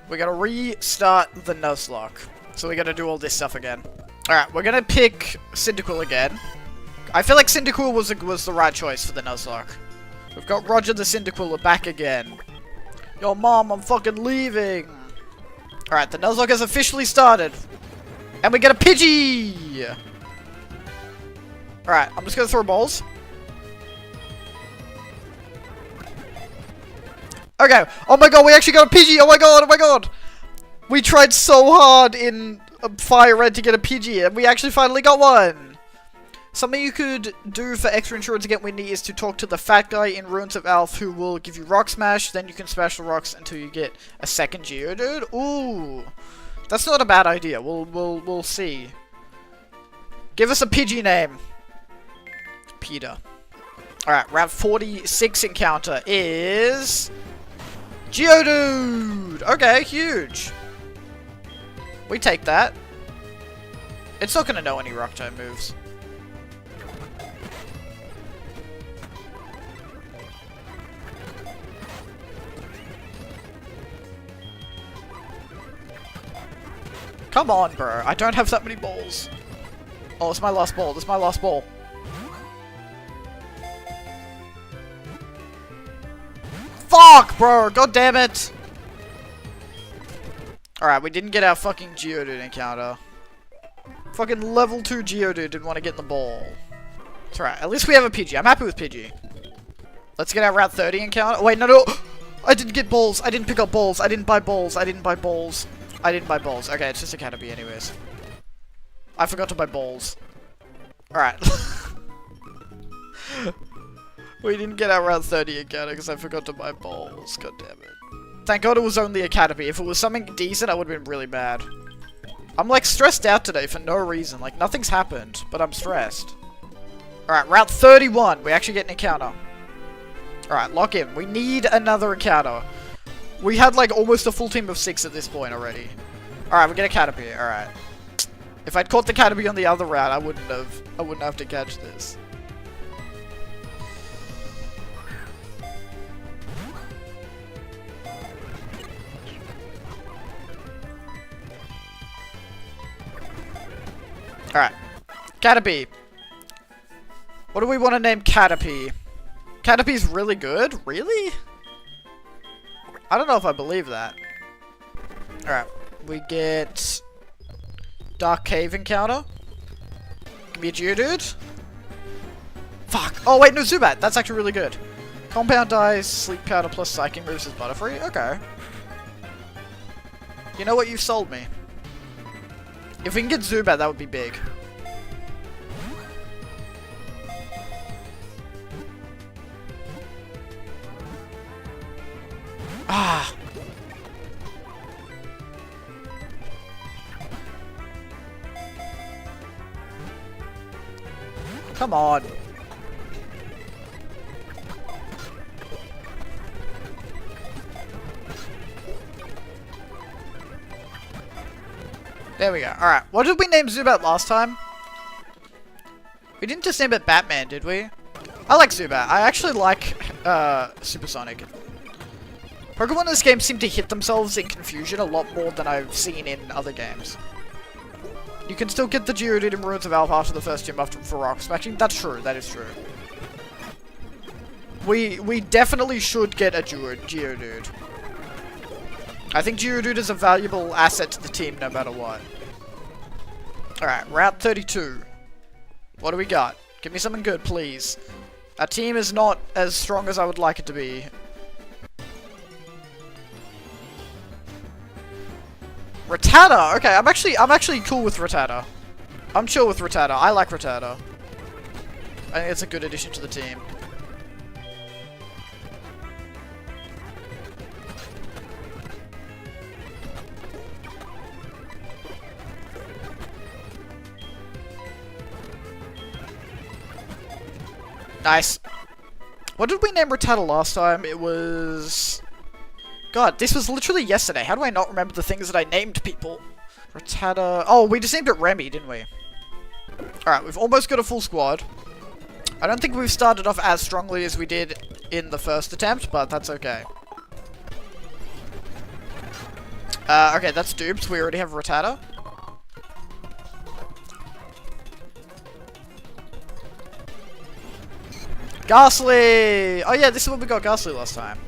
We gotta restart the Nuzlocke. So we gotta do all this stuff again. Alright, we're gonna pick Cyndaquil again. I feel like Cyndaquil was the right choice for the Nuzlocke. We've got Roger the Cyndaquil back again. Yo, Mom, I'm fucking leaving. Alright, the Nuzlocke has officially started. And we get a Pidgey! Alright, I'm just gonna throw balls. Okay, oh my god, we actually got a Pidgey! Oh my god, oh my god! We tried so hard in Fire Red to get a Pidgey, and we actually finally got one! Something you could do for extra insurance to get Whitney is to talk to the fat guy in Ruins of Alph who will give you Rock Smash, then you can smash the rocks until you get a second Geodude. Ooh! That's not a bad idea, we'll see. Give us a Pidgey name! Peter. Alright, Route 46 encounter is... Geodude! Okay, huge. We take that. It's not gonna know any rock type moves. Come on, bro. I don't have that many balls. Oh, it's my last ball. This is my last ball. Fuck, bro! God damn it! Alright, we didn't get our fucking Geodude encounter. Fucking level 2 Geodude didn't want to get in the ball. It's alright, at least we have a Pidgey. I'm happy with Pidgey. Let's get our Route 30 encounter. Oh, wait, no, no! I didn't get balls! I didn't pick up balls! I didn't buy balls! I didn't buy balls! I didn't buy balls. Okay, it's just a Caterpie anyways. I forgot to buy balls. Alright. We didn't get our Route 30 encounter because I forgot to buy balls. God damn it. Thank God it was only a Caterpie. If it was something decent, I would have been really bad. I'm like stressed out today for no reason. Like nothing's happened, but I'm stressed. Alright, Route 31. We actually get an encounter. Alright, lock in. We need another encounter. We had like almost a full team of 6 at this point already. Alright, we get a Caterpie. Alright. If I'd caught the Caterpie on the other route, I wouldn't have to catch this. Alright. Caterpie. What do we want to name Caterpie? Caterpie's really good? Really? I don't know if I believe that. Alright. We get... Dark Cave encounter. Can be a Geodude. Fuck. Oh wait, no, Zubat. That's actually really good. Compound dies, Sleep Powder plus Psychic moves is Butterfree. Okay. You know what? You've sold me. If we can get Zubat, that would be big. Ah. Come on. There we go. Alright. What did we name Zubat last time? We didn't just name it Batman, did we? I like Zubat. I actually like Supersonic. Pokemon in this game seem to hit themselves in confusion a lot more than I've seen in other games. You can still get the Geodude in Ruins of Alph after the first gym for rock smashing. That's true. That is true. We definitely should get a Geodude. I think Geodude is a valuable asset to the team no matter what. Alright, Route 32. What do we got? Give me something good, please. Our team is not as strong as I would like it to be. Rattata! Okay, I'm actually cool with Rattata. I'm chill with Rattata. I like Rattata. I think it's a good addition to the team. Nice. What did we name Rattata last time? It was... God, this was literally yesterday. How do I not remember the things that I named people? Rattata... Oh, we just named it Remy, didn't we? Alright, we've almost got a full squad. I don't think we've started off as strongly as we did in the first attempt, but that's okay. Okay, that's duped. We already have Rattata. Ghastly! Oh yeah, this is when we got Ghastly last time.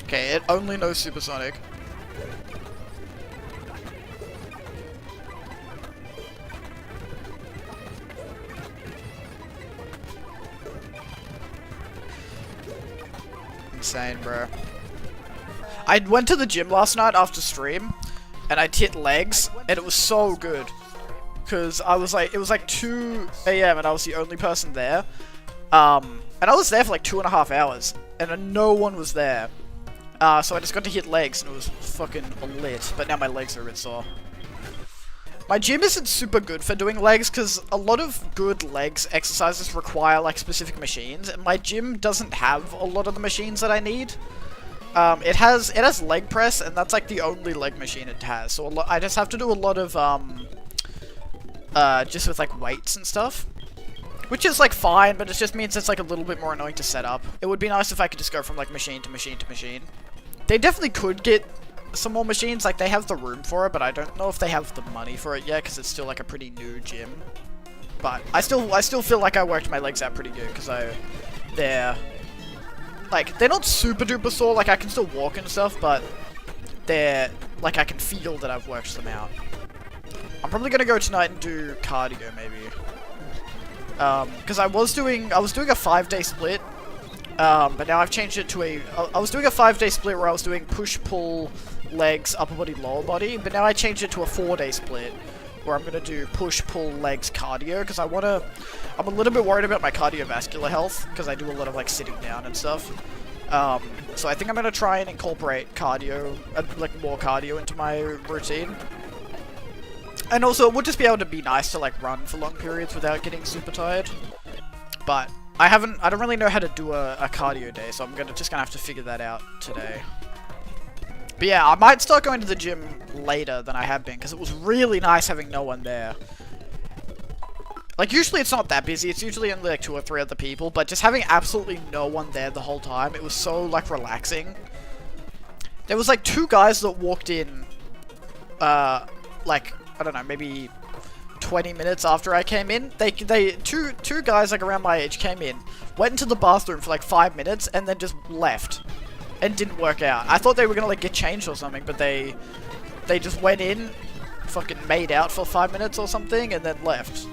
Okay, it only knows Supersonic. Insane, bro. I went to the gym last night after stream, and I hit legs, and it was so good. Cause I was like, it was like 2 AM and I was the only person there. And I was there for like 2.5 hours, and no one was there. So I just got to hit legs, and it was fucking lit. But now my legs are a bit sore. My gym isn't super good for doing legs, because a lot of good legs exercises require like specific machines, and my gym doesn't have a lot of the machines that I need. It has leg press, and that's like the only leg machine it has. So I just have to do a lot of just with like weights and stuff, which is like fine, but it just means it's like a little bit more annoying to set up. It would be nice if I could just go from like machine to machine to machine. They definitely could get some more machines, like they have the room for it, but I don't know if they have the money for it yet, because it's still like a pretty new gym. But I still feel like I worked my legs out pretty good, because they're not super duper sore, like I can still walk and stuff, but they're like I can feel that I've worked them out. I'm probably gonna go tonight and do cardio maybe, because I was doing a 5-day split. But now I've changed it to I was doing a 5-day split where I was doing push, pull, legs, upper body, lower body, but now I changed it to a 4-day split where I'm going to do push, pull, legs, cardio, because I'm a little bit worried about my cardiovascular health, because I do a lot of like sitting down and stuff. So I think I'm going to try and incorporate cardio, like more cardio into my routine. And also it would just be able to be nice to like run for long periods without getting super tired. But I don't really know how to do a cardio day, so I'm just gonna have to figure that out today. But yeah, I might start going to the gym later than I have been, because it was really nice having no one there. Like, usually it's not that busy, it's usually only like 2 or 3 other people, but just having absolutely no one there the whole time, it was so, like, relaxing. There was like 2 guys that walked in, like, I don't know, maybe 20 minutes after I came in. Two guys like around my age came in, went into the bathroom for like 5 minutes, and then just left. And didn't work out. I thought they were gonna like get changed or something, but they just went in, fucking made out for 5 minutes or something, and then left.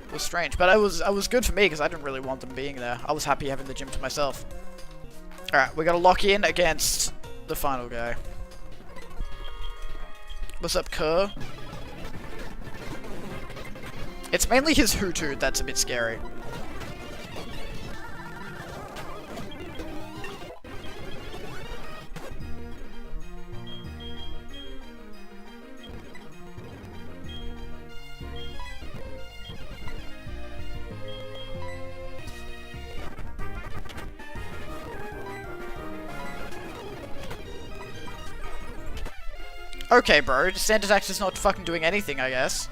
It was strange, but it was good for me because I didn't really want them being there. I was happy having the gym to myself. Alright, we gotta lock in against the final guy. What's up, Kerr? It's mainly his Hutu that's a bit scary. Okay, bro. Sand Attack's just not fucking doing anything, I guess.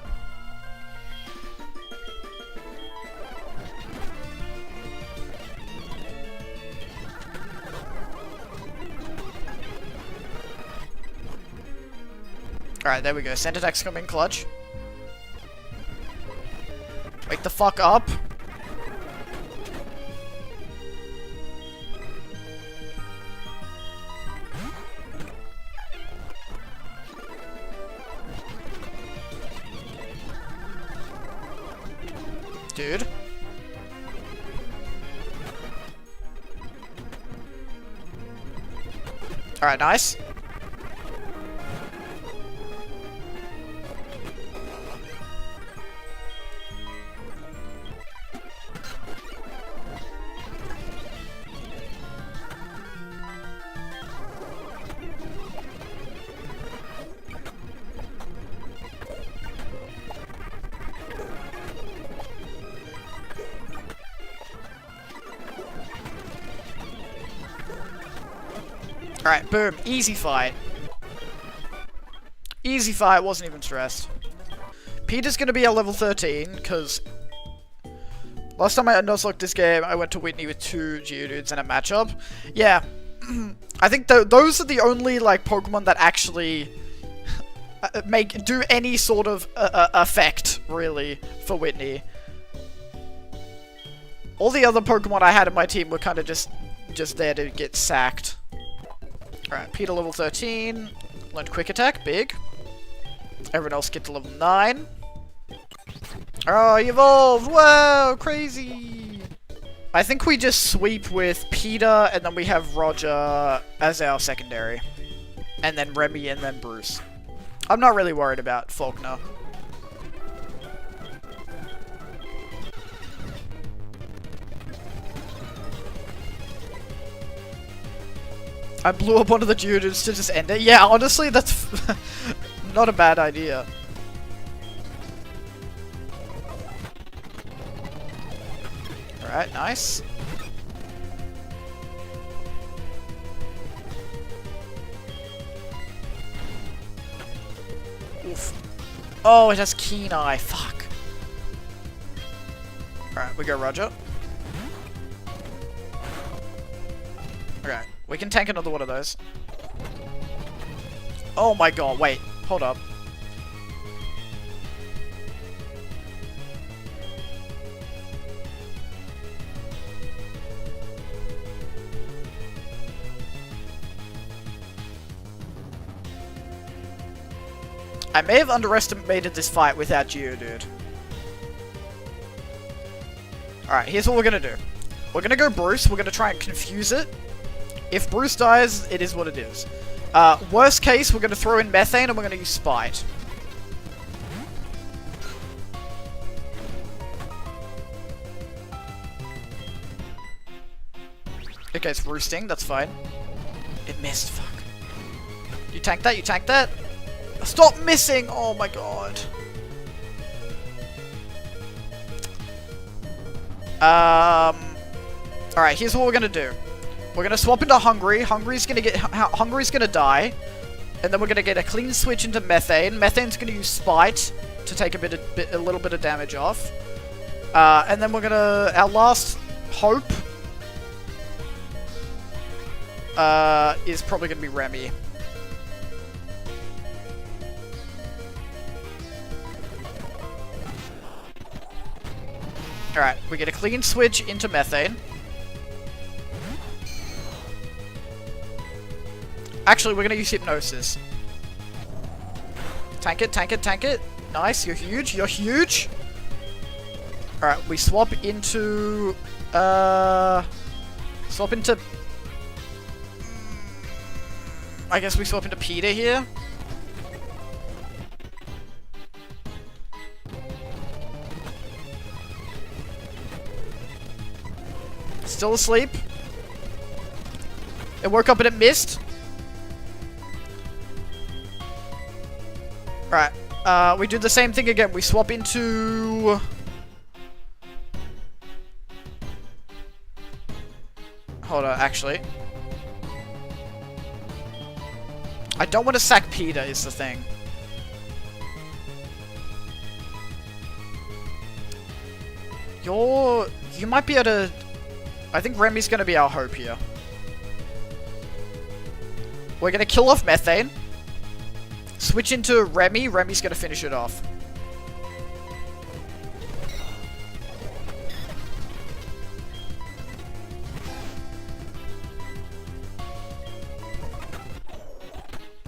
Alright, there we go. Sand Attack's coming clutch. Wake the fuck up. Dude. Alright, nice. Alright, boom. Easy fight. Easy fight, wasn't even stressed. Peter's gonna be our level 13, because last time I Nuzlocke this game, I went to Whitney with 2 Geodudes in a matchup. Yeah, I think those are the only, like, Pokemon that actually do any sort of effect, really, for Whitney. All the other Pokemon I had in my team were kind of just there to get sacked. Alright, Peter level 13. Learned Quick Attack, big. Everyone else get to level 9. Oh, he evolved! Wow, crazy! I think we just sweep with Peter, and then we have Roger as our secondary. And then Remy, and then Bruce. I'm not really worried about Faulkner. I blew up one of the Geodudes to just end it. Yeah, honestly, that's not a bad idea. Alright, nice. Oof. Oh, it has Keen Eye. Fuck. Alright, we go Roger. Okay, we can tank another one of those. Oh my god, wait. Hold up. I may have underestimated this fight without Geodude. Alright, here's what we're gonna do. We're gonna go Bruce, we're gonna try and confuse it. If Bruce dies, it is what it is. Worst case, we're gonna throw in Methane and we're gonna use Spite. Okay, it's roosting, that's fine. It missed, fuck. You tank that, you tank that. Stop missing! Oh my god. Alright, here's what we're gonna do. We're gonna swap into Hungry. Hungry's gonna die. And then we're gonna get a clean switch into Methane. Methane's gonna use Spite to take a little bit of damage off. And then we're gonna... Our last hope... is probably gonna be Remy. Alright, we get a clean switch into Methane. Actually, we're gonna use Hypnosis. Tank it, tank it, tank it. Nice, you're huge, you're huge. Alright, we swap into... Swap into... I guess we swap into Peter here. Still asleep. It woke up and it missed. Alright, we do the same thing again. We swap into... Hold on, actually. I don't want to sack Peter, is the thing. You might be able to... I think Remy's gonna be our hope here. We're gonna kill off Methane. Switch into Remy. Remy's gonna finish it off.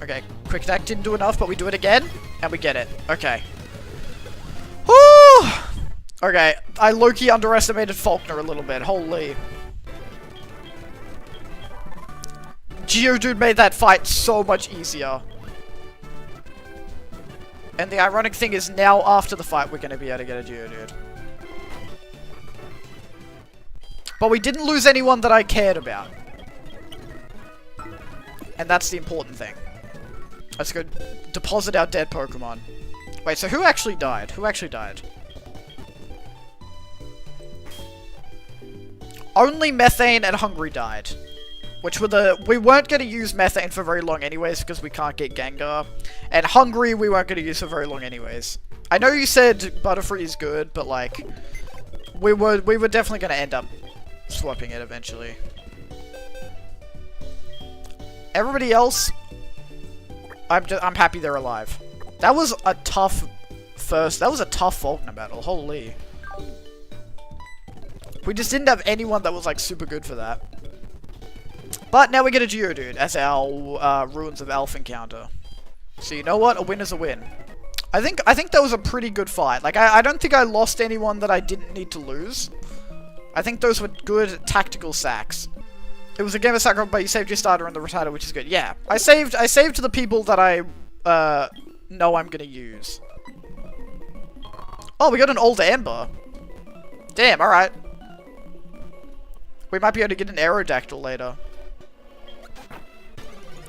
Okay, Quick Attack didn't do enough, but we do it again, and we get it. Okay. Woo! Okay, I low-key underestimated Faulkner a little bit. Holy. Geodude made that fight so much easier. And the ironic thing is now after the fight we're going to be able to get a Geodude. But we didn't lose anyone that I cared about. And that's the important thing. Let's go deposit our dead Pokemon. Wait, so who actually died? Who actually died? Only Methane and Hungry died. which were we weren't going to use Methane for very long anyways because we can't get Gengar, and Hungry we weren't going to use for very long anyways. I know you said Butterfree is good, but like, we were definitely going to end up swapping it eventually. Everybody else, I'm happy they're alive. That was a tough Faulkner battle, holy. We just didn't have anyone that was like super good for that. But now we get a Geodude as our Ruins of Elf encounter. So you know what? A win is a win. I think that was a pretty good fight. Like, I don't think I lost anyone that I didn't need to lose. I think those were good tactical sacks. It was a game of sacrifice, but you saved your starter and the Rattata, which is good. Yeah, I saved the people that I know I'm gonna use. Oh, we got an old Ember. Damn, alright. We might be able to get an Aerodactyl later.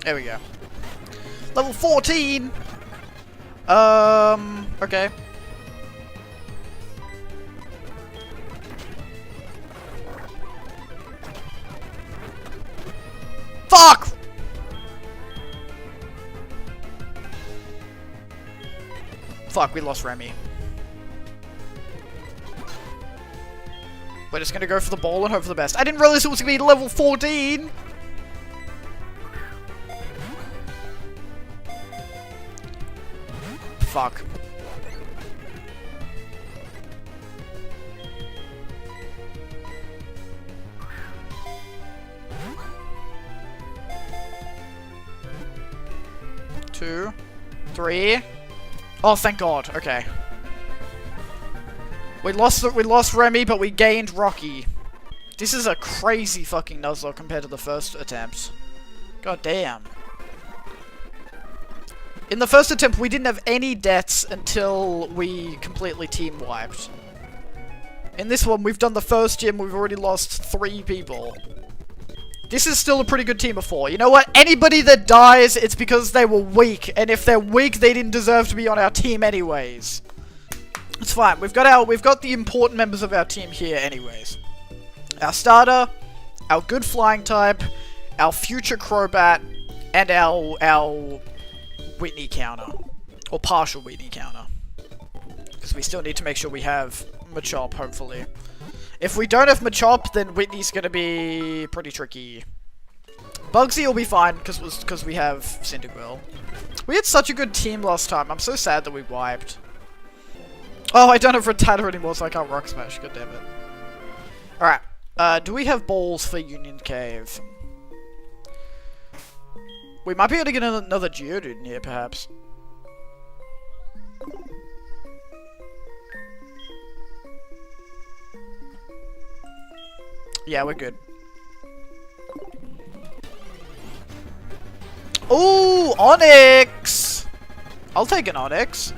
There we go. Level 14! Okay. Fuck! Fuck, we lost Remy. We're just gonna go for the ball and hope for the best. I didn't realize it was gonna be level 14! Fuck. Two, three. Oh, thank God. Okay. We lost Remy, but we gained Rocky. This is a crazy fucking Nuzlocke compared to the first attempt. God damn. In the first attempt, we didn't have any deaths until we completely team wiped. In this one, we've done the first gym, we've already lost 3 people. This is still a pretty good team of 4. You know what? Anybody that dies, it's because they were weak, and if they're weak, they didn't deserve to be on our team anyways. It's fine. We've got the important members of our team here anyways. Our starter, our good flying type, our future Crobat, and our Whitney counter. Or partial Whitney counter. Because we still need to make sure we have Machop, hopefully. If we don't have Machop, then Whitney's gonna be pretty tricky. Bugsy will be fine, because we have Cyndaquil. We had such a good team last time. I'm so sad that we wiped. Oh, I don't have Rattata anymore, so I can't Rock Smash. God damn it. Alright. Do we have balls for Union Cave? We might be able to get another Geodude in here, perhaps. Yeah, we're good. Ooh, Onix! I'll take an Onix.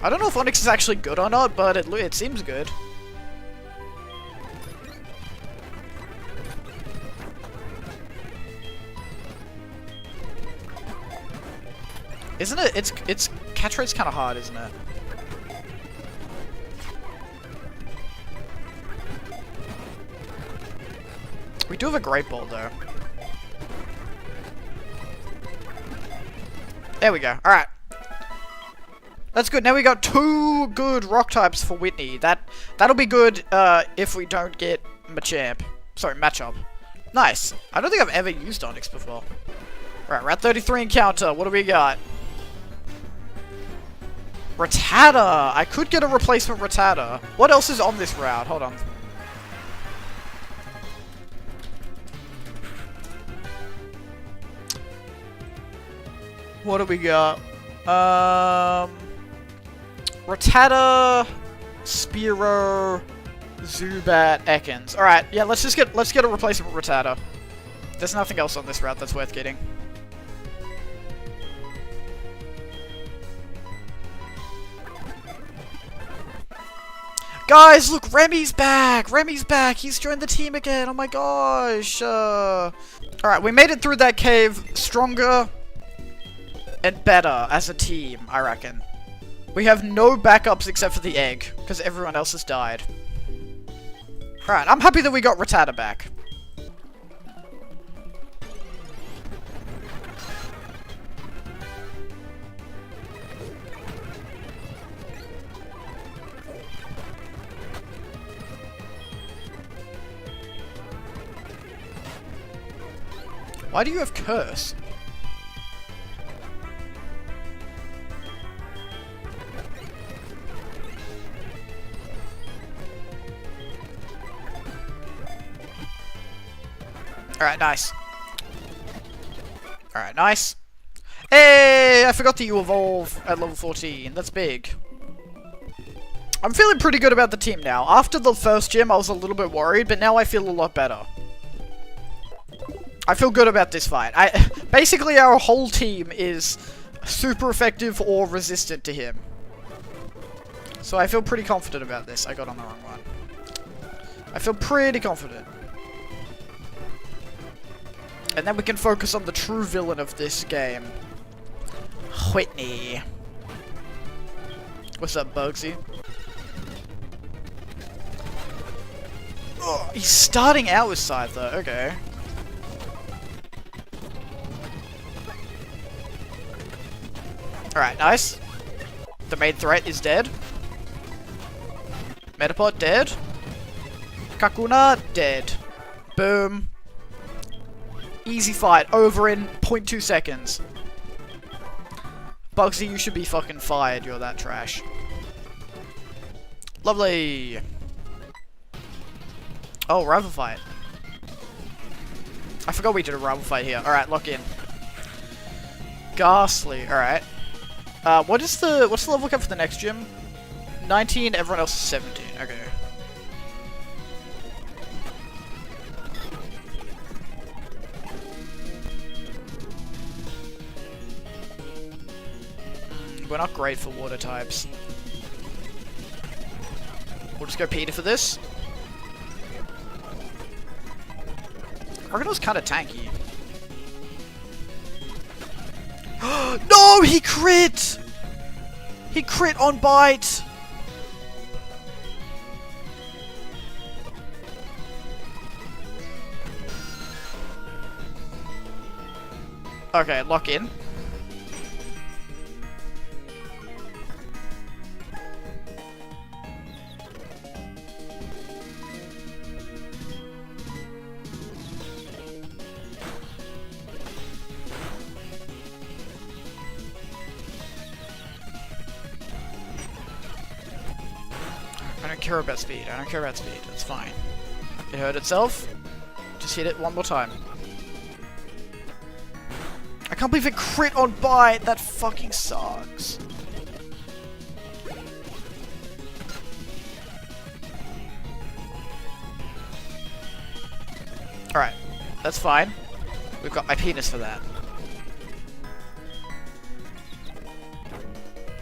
I don't know if Onix is actually good or not, but it seems good. Isn't it? It's catch rate's kind of hard, isn't it? We do have a Great Ball though. There we go. All right. That's good. Now we got 2 good rock types for Whitney. That'll be good if we don't get Machamp. Sorry, Machop. Nice. I don't think I've ever used Onix before. Alright, Route 33 encounter. What do we got? Rattata! I could get a replacement Rattata. What else is on this route? Hold on. What do we got? Rattata, Spearow, Zubat, Ekans. Alright, yeah, let's get a replacement Rattata. There's nothing else on this route that's worth getting. Guys, look, Remy's back! Remy's back! He's joined the team again! Oh my gosh! Alright, we made it through that cave stronger and better as a team, I reckon. We have no backups except for the egg, because everyone else has died. Alright, I'm happy that we got Rattata back. Why do you have Curse? Alright, nice. Alright, nice. Hey, I forgot that you evolve at level 14. That's big. I'm feeling pretty good about the team now. After the first gym, I was a little bit worried, but now I feel a lot better. I feel good about this fight. Basically, our whole team is super effective or resistant to him. So I feel pretty confident about this. I got on the wrong one. I feel pretty confident. And then we can focus on the true villain of this game. Whitney. What's up, Bugsy? Oh, he's starting out with Scythe though, okay. Alright, nice. The main threat is dead. Metapod dead. Kakuna dead. Boom. Easy fight, over in 0.2 seconds. Bugsy, you should be fucking fired, you're that trash. Lovely. Oh, rival fight. I forgot we did a rival fight here. Alright, lock in. Ghastly, alright. What's the level cap for the next gym? 19, everyone else is 17, okay. We're not great for water types. We'll just go Peter for this. Crocodile's kind of tanky. No, he crit! He crit on bite! Okay, lock in. I don't care about speed. I don't care about speed. It's fine. It hurt itself. Just hit it one more time. I can't believe it crit on bite. That fucking sucks. Alright. That's fine. We've got my penis for that.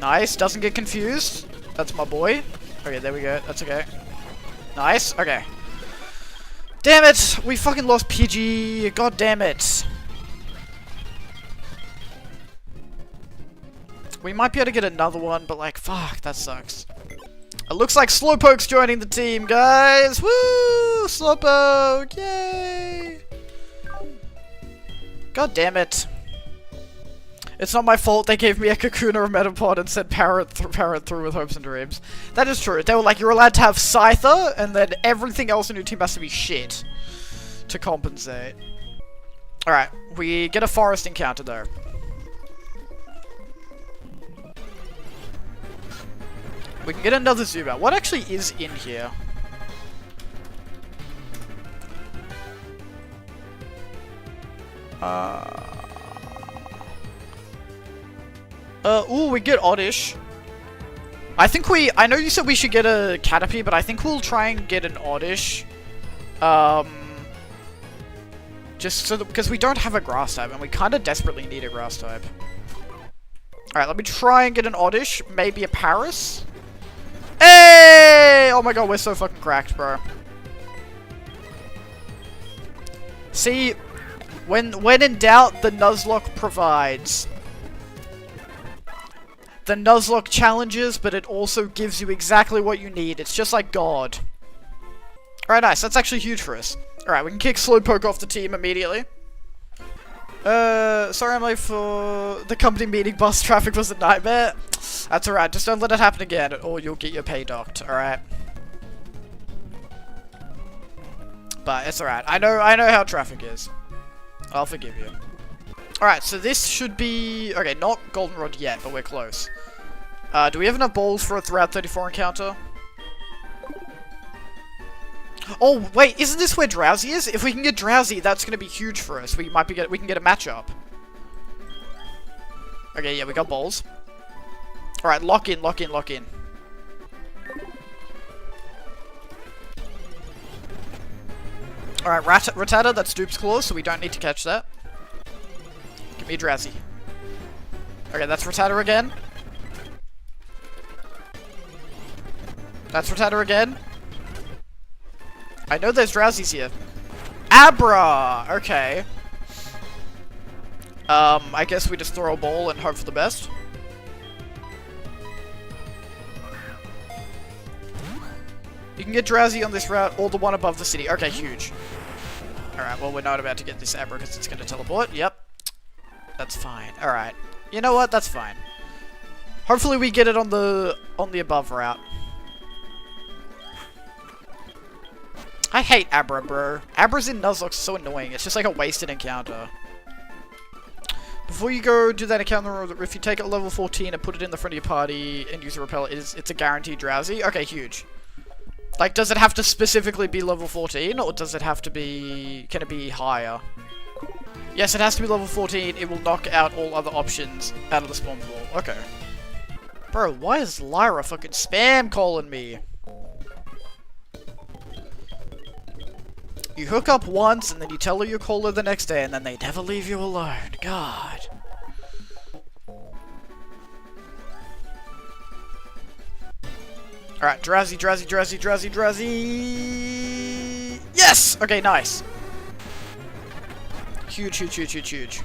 Nice. Doesn't get confused. That's my boy. Okay, there we go. That's okay. Nice. Okay. Damn it! We fucking lost Pidgey. God damn it. We might be able to get another one, but like, fuck, that sucks. It looks like Slowpoke's joining the team, guys! Woo! Slowpoke! Yay! God damn it. It's not my fault they gave me a Kakuna, a Metapod, and said power it through with hopes and dreams. That is true. They were like, you're allowed to have Scyther, and then everything else in your team has to be shit to compensate. Alright, we get a forest encounter though. We can get another Zubat. What actually is in here? Ooh, we get Oddish. I think I know you said we should get a Caterpie, but I think we'll try and get an Oddish. Just so that, because we don't have a Grass type, and we kind of desperately need a Grass type. Alright, let me try and get an Oddish, maybe a Paris. Hey! Oh my god, we're so fucking cracked, bro. See, when in doubt, the Nuzlocke provides. The Nuzlocke challenges, but it also gives you exactly what you need. It's just like God. Alright, nice. That's actually huge for us. Alright, we can kick Slowpoke off the team immediately. Sorry I'm late for the company meeting. Bus traffic was a nightmare. That's alright. Just don't let it happen again, or you'll get your pay docked. Alright. But it's alright. I know how traffic is. I'll forgive you. Alright, so this should be... Okay, not Goldenrod yet, but we're close. Do we have enough balls for a Route 34 encounter? Oh, wait, isn't this where Drowsy is? If we can get Drowsy, that's gonna be huge for us. We can get a matchup. Okay, yeah, we got balls. Alright, lock in, lock in, lock in. Alright, Rattata, that's Dupe's Claw, so we don't need to catch that. Give me a Drowsy. Okay, that's Rattata again. That's Rattata again. I know there's Drowsies here. Abra! Okay. I guess we just throw a ball and hope for the best. You can get Drowsy on this route or the one above the city. Okay, huge. Alright, well, we're not about to get this Abra because it's going to teleport. Yep. That's fine. Alright. You know what? That's fine. Hopefully we get it on the above route. I hate Abra, bro. Abra's in Nuzlocke is so annoying. It's just like a wasted encounter. Before you go do that encounter, if you take it at level 14 and put it in the front of your party and use a repel, it's a guaranteed Drowsy. Okay, huge. Like, does it have to specifically be level 14, or does it have to be... Can it be higher? Yes, it has to be level 14. It will knock out all other options out of the spawn pool. Okay. Bro, why is Lyra fucking spam calling me? You hook up once, and then you tell her you call her the next day, and then they never leave you alone. God. Alright, Drowsy, Drowsy, Drowsy, Drowsy, Drowsy... Yes! Okay, nice. Huge, huge, huge, huge, huge.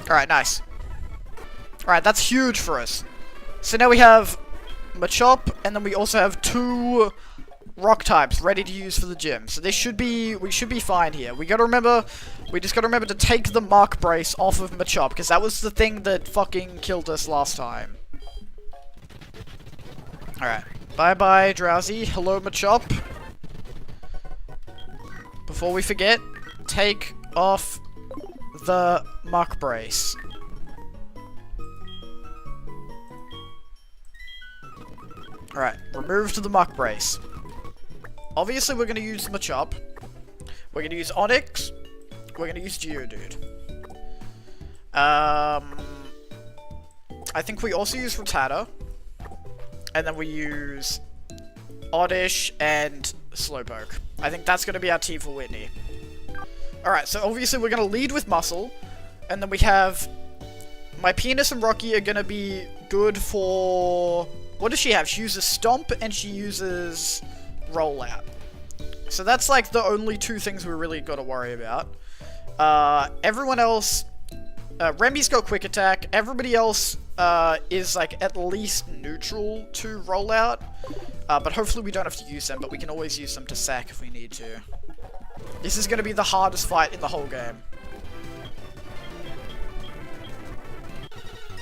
Alright, nice. Alright, that's huge for us. So now we have Machop, and then we also have 2 rock types ready to use for the gym. So we should be fine here. We just gotta remember to take the Mark Brace off of Machop, because that was the thing that fucking killed us last time. Alright. Bye-bye, Drowsy. Hello, Machop. Before we forget, take off the Mark Brace. Alright, remove to the Mark Brace. Obviously, we're going to use Machop. We're going to use Onyx. We're going to use Geodude. I think we also use Rattata. And then we use Oddish and Slowpoke. I think that's going to be our team for Whitney. Alright, so obviously we're going to lead with Muscle. And then we have... My Penis and Rocky are going to be good for... What does she have? She uses Stomp and she uses Rollout. So that's like the only 2 things we really got to worry about. Everyone else... Remy's got Quick Attack. Everybody else is like at least neutral to Rollout. But hopefully we don't have to use them, but we can always use them to sack if we need to. This is going to be the hardest fight in the whole game.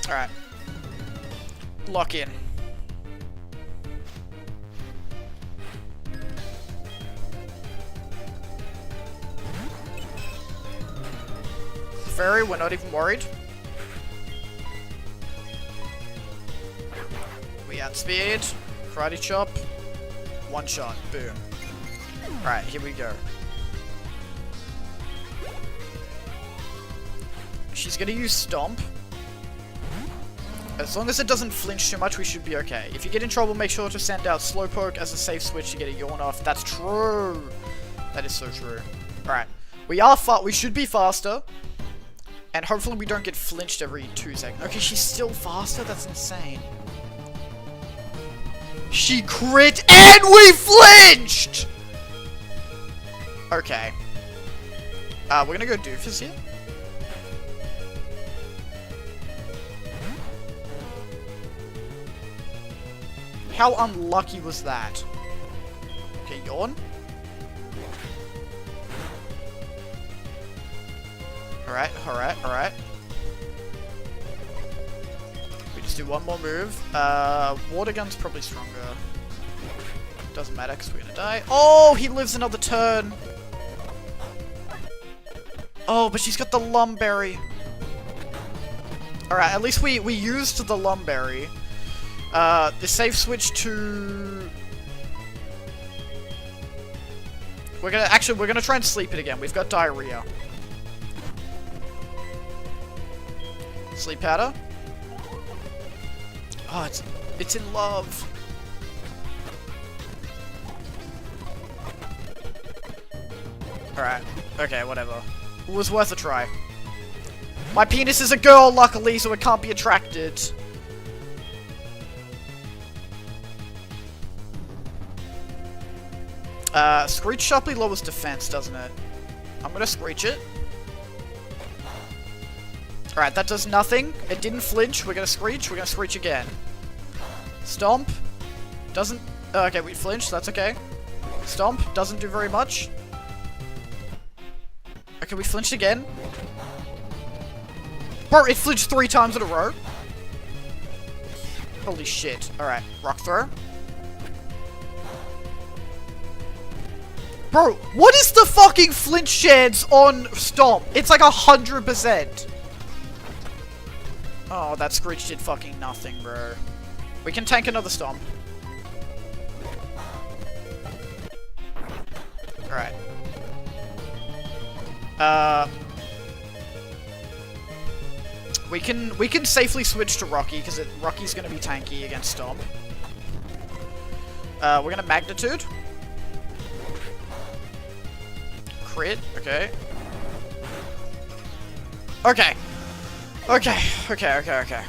Alright. Lock in. Fairy, we're not even worried. We outspeed. Karate Chop. One shot. Boom. Alright, here we go. She's gonna use Stomp. As long as it doesn't flinch too much, we should be okay. If you get in trouble, make sure to send out Slowpoke as a safe switch to get a yawn off. That's true. That is so true. Alright. We should be faster. And hopefully we don't get flinched every 2 seconds. Okay, she's still faster? That's insane. She crit and we flinched! Okay. We're gonna go Doofus here. How unlucky was that? Okay, yawn. Alright, alright, alright. We just do one more move. Water gun's probably stronger. Doesn't matter because we're gonna die. Oh, he lives another turn. Oh, but she's got the Lumberry. Alright, at least we used the Lumberry. The safe switch to... We're gonna try and sleep it again. We've got diarrhea. Sleep powder. Oh, it's in love. Alright. Okay, whatever. It was worth a try. My penis is a girl, luckily, so it can't be attracted. Screech sharply lowers defense, doesn't it? I'm gonna Screech it. Alright, that does nothing. It didn't flinch. We're gonna Screech again. Stomp. Doesn't... okay, we flinched, that's okay. Stomp. Doesn't do very much. Okay, we flinched again. Bro, it flinched 3 times in a row. Holy shit. Alright, Rock Throw. Bro, what is the fucking flinch chance on Stomp? It's like 100%. Oh, that Screech did fucking nothing, bro. We can tank another Stomp. Alright. We can safely switch to Rocky, because Rocky's gonna be tanky against Stomp. We're gonna Magnitude. Crit, okay. Okay. Okay.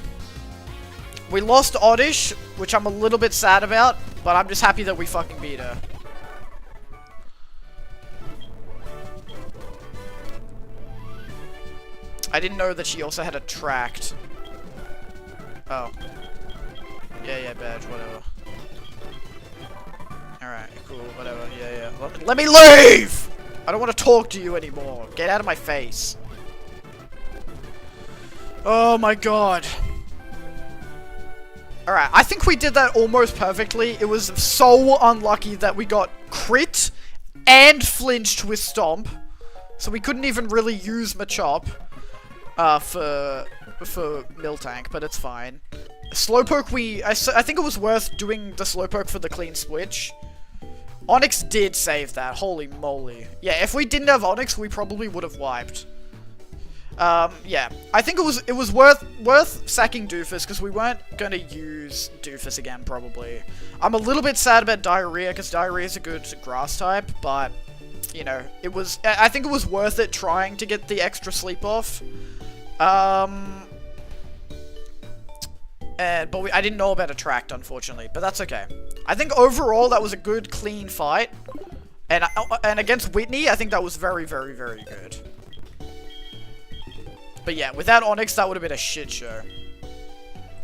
We lost Oddish, which I'm a little bit sad about, but I'm just happy that we fucking beat her. I didn't know that she also had Attract. Oh. Yeah, badge, whatever. Alright, cool, whatever, yeah. Let me leave! I don't want to talk to you anymore. Get out of my face. Oh my god. Alright, I think we did that almost perfectly. It was so unlucky that we got crit and flinched with Stomp. So we couldn't even really use Machop for Miltank, but it's fine. Slowpoke, I think it was worth doing the Slowpoke for the clean switch. Onyx did save that, holy moly. Yeah, if we didn't have Onyx, we probably would have wiped. Yeah. I think it was worth sacking Doofus, because we weren't gonna use Doofus again, probably. I'm a little bit sad about Diarrhea, because Diarrhea is a good grass type, but, you know, I think it was worth it trying to get the extra sleep off. But I didn't know about Attract, unfortunately, but that's okay. I think overall that was a good, clean fight. And against Whitney, I think that was very, very, very good. But yeah, without Onyx, that would have been a shit show.